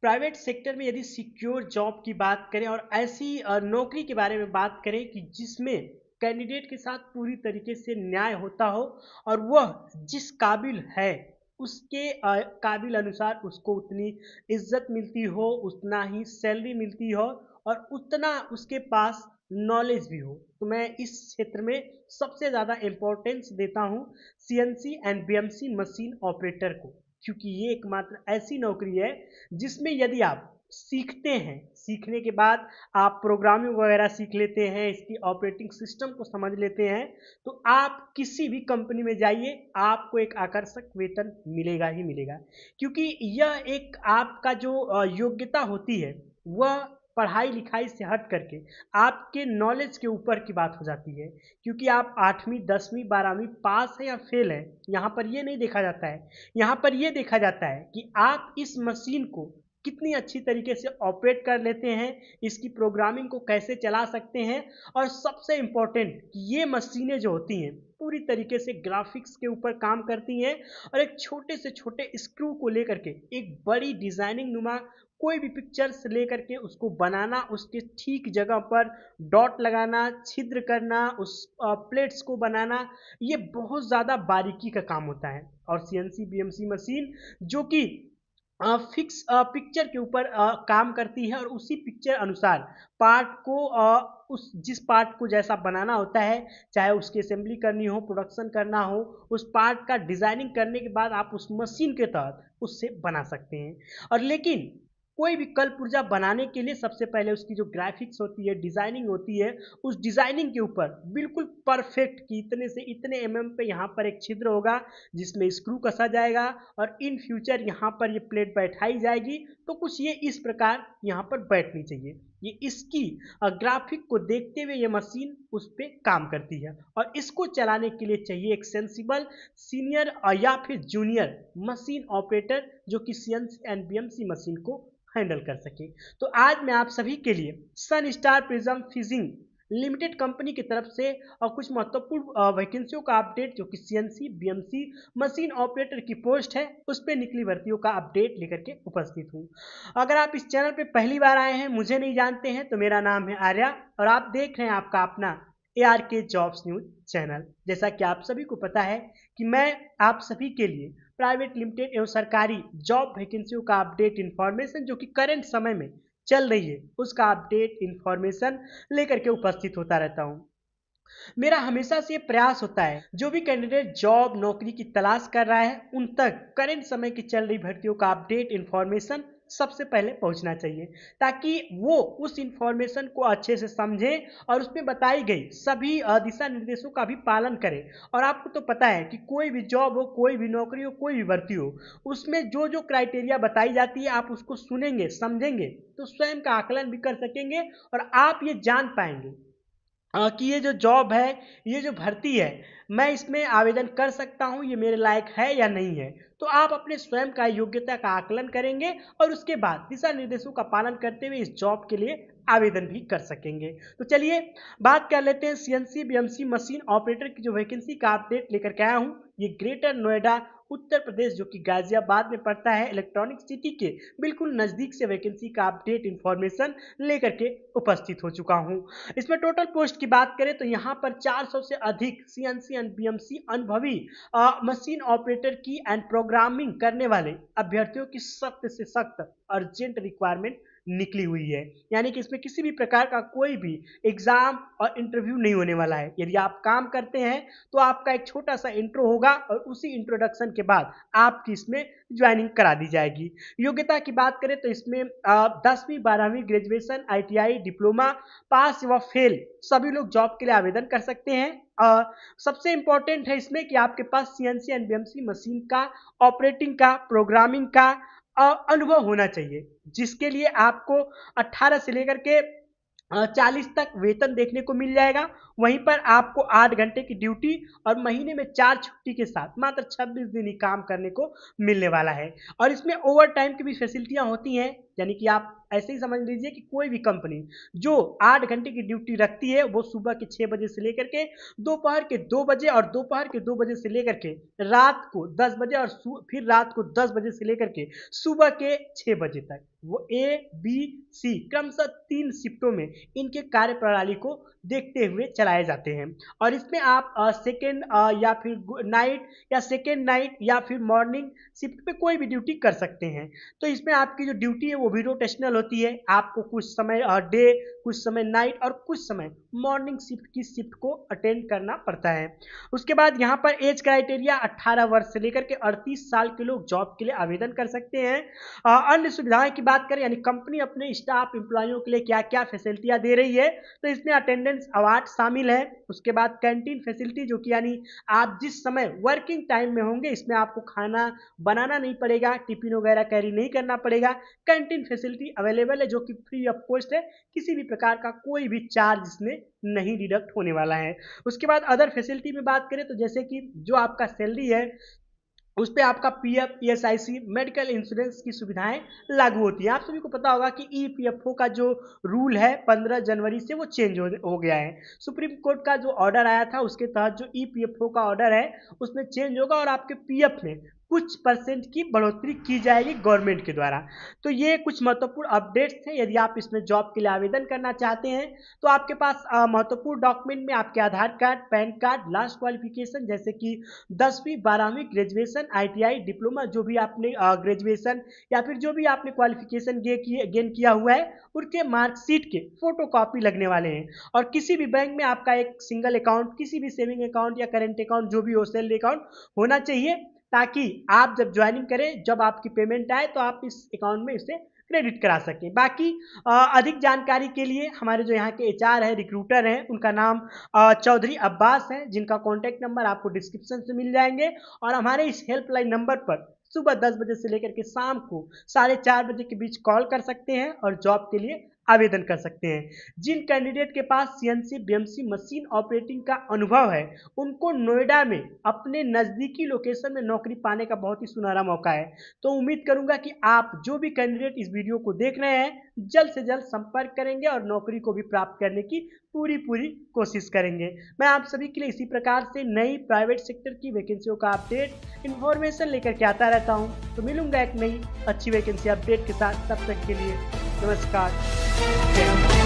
Private sector में यदि secure job की बात करें और ऐसी नौकरी के बारे में बात करें कि जिसमें कैंडिडेट के साथ पूरी तरीके से न्याय होता हो और वह जिस काबिल है उसके काबिल अनुसार उसको उतनी इज्जत मिलती हो, उतना ही सैलरी मिलती हो और उतना उसके पास नॉलेज भी हो, तो मैं इस क्षेत्र में सबसे ज़्यादा इम्पोर्टेंस देता हूँ CNC and BMC machine operator को, क्योंकि ये एकमात्र ऐसी नौकरी है जिसमें यदि आप सीखते हैं, सीखने के बाद आप प्रोग्रामिंग वगैरह सीख लेते हैं, इसकी ऑपरेटिंग सिस्टम को समझ लेते हैं, तो आप किसी भी कंपनी में जाइए, आपको एक आकर्षक वेतन मिलेगा ही मिलेगा। क्योंकि यह एक आपका जो योग्यता होती है वह पढ़ाई लिखाई से हट करके आपके नॉलेज के ऊपर की बात हो जाती है। क्योंकि आप 8वीं 10वीं 12वीं पास है या फेल है, यहाँ पर ये नहीं देखा जाता है। यहाँ पर ये देखा जाता है कि आप इस मशीन को कितनी अच्छी तरीके से ऑपरेट कर लेते हैं, इसकी प्रोग्रामिंग को कैसे चला सकते हैं, और सबसे इम्पोर्टेंट कि ये मशीनें जो होती हैं पूरी तरीके से ग्राफिक्स के ऊपर काम करती हैं और एक छोटे से छोटे स्क्रू को लेकर के एक बड़ी डिजाइनिंग नुमा कोई भी पिक्चर्स लेकर के उसको बनाना, उसके ठीक जगह पर डॉट लगाना, छिद्र करना, उस प्लेट्स को बनाना, ये बहुत ज़्यादा बारीकी का काम होता है। और सीएनसी बीएमसी मशीन जो कि फिक्स पिक्चर के ऊपर काम करती है और उसी पिक्चर अनुसार पार्ट को उस जिस पार्ट को जैसा बनाना होता है, चाहे उसकी असेंबली करनी हो, प्रोडक्शन करना हो, उस पार्ट का डिज़ाइनिंग करने के बाद आप उस मशीन के तहत उससे बना सकते हैं। और लेकिन कोई भी कल पुर्जा बनाने के लिए सबसे पहले उसकी जो ग्राफिक्स होती है, डिज़ाइनिंग होती है, उस डिज़ाइनिंग के ऊपर बिल्कुल परफेक्ट कि इतने से इतने पे यहाँ पर एक छिद्र होगा जिसमें स्क्रू कसा जाएगा और इन फ्यूचर यहाँ पर ये प्लेट बैठाई जाएगी, तो कुछ ये इस प्रकार यहाँ पर बैठनी चाहिए। ये इसकी ग्राफिक को देखते हुए ये मशीन उस पर काम करती है और इसको चलाने के लिए चाहिए एक सेंसिबल सीनियर या फिर जूनियर मशीन ऑपरेटर जो कि सीएनसी एंड बीएमसी मशीन को हैंडल कर सके। तो आज मैं आप सभी के लिए सन स्टार प्रिज्म फिजिंग लिमिटेड कंपनी की तरफ से और कुछ महत्वपूर्ण वैकेंसियों का अपडेट जो कि सीएनसी बीएमसी मशीन ऑपरेटर की पोस्ट है उस पर निकली भर्तियों का अपडेट लेकर के उपस्थित हूँ। अगर आप इस चैनल पे पहली बार आए हैं, मुझे नहीं जानते हैं, तो मेरा नाम है आर्या और आप देख रहे हैं आपका अपना ARK जॉब्स न्यूज चैनल। जैसा कि आप सभी को पता है कि मैं आप सभी के लिए प्राइवेट लिमिटेड एवं सरकारी जॉब वैकेंसियों का अपडेट इन्फॉर्मेशन जो कि करंट समय में चल रही है उसका अपडेट इन्फॉर्मेशन लेकर के उपस्थित होता रहता हूँ। मेरा हमेशा से ये प्रयास होता है जो भी कैंडिडेट जॉब नौकरी की तलाश कर रहा है उन तक करंट समय की चल रही भर्तियों का अपडेट इन्फॉर्मेशन सबसे पहले पहुंचना चाहिए, ताकि वो उस इंफॉर्मेशन को अच्छे से समझे और उसमें बताई गई सभी दिशा निर्देशों का भी पालन करें। और आपको तो पता है कि कोई भी जॉब हो, कोई भी नौकरी हो, कोई भी भर्ती हो, उसमें जो जो क्राइटेरिया बताई जाती है आप उसको सुनेंगे, समझेंगे तो स्वयं का आकलन भी कर सकेंगे और आप ये जान पाएंगे कि ये जो जॉब है, ये जो भर्ती है, मैं इसमें आवेदन कर सकता हूँ, ये मेरे लायक है या नहीं है। तो आप अपने स्वयं का योग्यता का आकलन करेंगे और उसके बाद दिशा निर्देशों का पालन करते हुए इस जॉब के लिए आवेदन भी कर सकेंगे। तो चलिए बात कर लेते हैं सीएनसी बीएमसी मशीन ऑपरेटर की जो वैकेंसी का अपडेट लेकर के आया हूँ। ये ग्रेटर नोएडा उत्तर प्रदेश जो कि गाजियाबाद में पड़ता है, इलेक्ट्रॉनिक सिटी के बिल्कुल नज़दीक से वैकेंसी का अपडेट इन्फॉर्मेशन लेकर के उपस्थित हो चुका हूँ। इसमें टोटल पोस्ट की बात करें तो यहाँ पर 400 से अधिक सीएनसी एंड बीएमसी अनुभवी मशीन ऑपरेटर की एंड प्रोग्रामिंग करने वाले अभ्यर्थियों की सख्त से सख्त अर्जेंट रिक्वायरमेंट निकली हुई है। यानी कि इसमें किसी भी प्रकार का कोई भी एग्जाम और इंटरव्यू नहीं होने वाला है। यदि आप काम करते हैं तो आपका एक छोटा सा इंट्रो होगा और उसी इंट्रोडक्शन के बाद आपकी इसमें ज्वाइनिंग करा दी जाएगी। योग्यता की बात करें तो इसमें 10वीं 12वीं ग्रेजुएशन, ITI, डिप्लोमा पास व फेल सभी लोग जॉब के लिए आवेदन कर सकते हैं। सबसे इंपॉर्टेंट है इसमें कि आपके पास सीएनसी एंड बीएमसी मशीन का ऑपरेटिंग का प्रोग्रामिंग का अनुभव होना चाहिए, जिसके लिए आपको 18 से लेकर के 40 तक वेतन देखने को मिल जाएगा। वहीं पर आपको 8 घंटे की ड्यूटी और महीने में 4 छुट्टी के साथ मात्र 26 दिन ही काम करने को मिलने वाला है। और इसमें ओवर टाइम की भी फैसिलिटियां होती हैं, यानी कि आप ऐसे ही समझ लीजिए कि कोई भी कंपनी जो 8 घंटे की ड्यूटी रखती है वो सुबह के 6 बजे से लेकर के दोपहर के 2 बजे और दोपहर के 2 बजे से लेकर के रात को 10 बजे और फिर रात को 10 बजे से लेकर के सुबह के 6 बजे तक वो ए बी सी क्रमशः 3 शिफ्टों में इनके कार्य प्रणाली को देखते हुए चलाए जाते हैं। और इसमें आप सेकेंड या फिर नाइट या सेकेंड नाइट या फिर मॉर्निंग शिफ्ट पे कोई भी ड्यूटी कर सकते हैं। तो इसमें आपकी जो ड्यूटी है वो भी रोटेशनल होती है, आपको कुछ समय डे, कुछ समय नाइट और कुछ समय मॉर्निंग शिफ्ट की शिफ्ट को अटेंड करना पड़ता है। उसके बाद यहाँ पर एज क्राइटेरिया 18 वर्ष से लेकर के 38 साल के लोग जॉब के लिए आवेदन कर सकते हैं। अन्य सुविधाएं की बात करें, यानी कंपनी अपने स्टाफ एम्प्लॉइयों के लिए क्या क्या फैसिलिटियां दे रही है, तो इसमें अटेंडेंस अवार्ड शामिल है। उसके बाद कैंटीन फैसिलिटी, जो कि यानी आप जिस समय वर्किंग टाइम में होंगे इसमें आपको खाना बनाना नहीं पड़ेगा, टिफिन वगैरह कैरी नहीं करना पड़ेगा। कैंटीन फैसिलिटी अवेलेबल है जो कि फ्री ऑफ कॉस्ट है, किसी भी प्रकार का कोई भी चार्ज इसमें नहीं डिडक्ट होने वाला है। उसके बाद अदर फैसिलिटी में बात करें तो जैसे कि जो आपका सैलरी है उस पर आपका पीएफ, ईएसआईसी, मेडिकल इंश्योरेंस की सुविधाएं लागू होती है। आप सभी को पता होगा कि ईपीएफओ का जो रूल है 15 जनवरी से वो चेंज हो गया है। सुप्रीम कोर्ट का जो ऑर्डर आया था उसके तहत जो ईपीएफओ का ऑर्डर है उसमें चेंज होगा और आपके पीएफ में कुछ परसेंट की बढ़ोतरी की जाएगी गवर्नमेंट के द्वारा। तो ये कुछ महत्वपूर्ण अपडेट्स थे। यदि आप इसमें जॉब के लिए आवेदन करना चाहते हैं तो आपके पास महत्वपूर्ण डॉक्यूमेंट में आपके Aadhaar card, PAN card, last qualification जैसे कि 10वीं, 12वीं, ग्रेजुएशन, आईटीआई, डिप्लोमा, जो भी आपने ग्रेजुएशन या फिर जो भी आपने क्वालिफिकेशन गेन किया हुआ है उनके मार्कशीट के फोटो कॉपी लगने वाले हैं। और किसी भी बैंक में आपका एक सिंगल अकाउंट, किसी भी सेविंग अकाउंट या करेंट अकाउंट जो भी हो, सैलरी अकाउंट होना चाहिए, ताकि आप जब ज्वाइनिंग करें, जब आपकी पेमेंट आए तो आप इस अकाउंट में इसे क्रेडिट करा सकें। बाकी अधिक जानकारी के लिए हमारे जो यहाँ के एचआर है, रिक्रूटर हैं, उनका नाम चौधरी अब्बास है, जिनका कॉन्टैक्ट नंबर आपको डिस्क्रिप्शन से मिल जाएंगे। और हमारे इस हेल्पलाइन नंबर पर सुबह 10 बजे से लेकर के शाम को 4:30 बजे के बीच कॉल कर सकते हैं और जॉब के लिए आवेदन कर सकते हैं। जिन कैंडिडेट के पास सीएनसी बीएमसी मशीन ऑपरेटिंग का अनुभव है उनको नोएडा में अपने नज़दीकी लोकेशन में नौकरी पाने का बहुत ही सुनहरा मौका है। तो उम्मीद करूंगा कि आप जो भी कैंडिडेट इस वीडियो को देख रहे हैं जल्द से जल्द संपर्क करेंगे और नौकरी को भी प्राप्त करने की पूरी कोशिश करेंगे। मैं आप सभी के लिए इसी प्रकार से नई प्राइवेट सेक्टर की वैकेंसियों का अपडेट, इन्फॉर्मेशन लेकर के आता रहता हूं। तो मिलूंगा एक नई अच्छी वैकेंसी अपडेट के साथ। तब तक के लिए नमस्कार।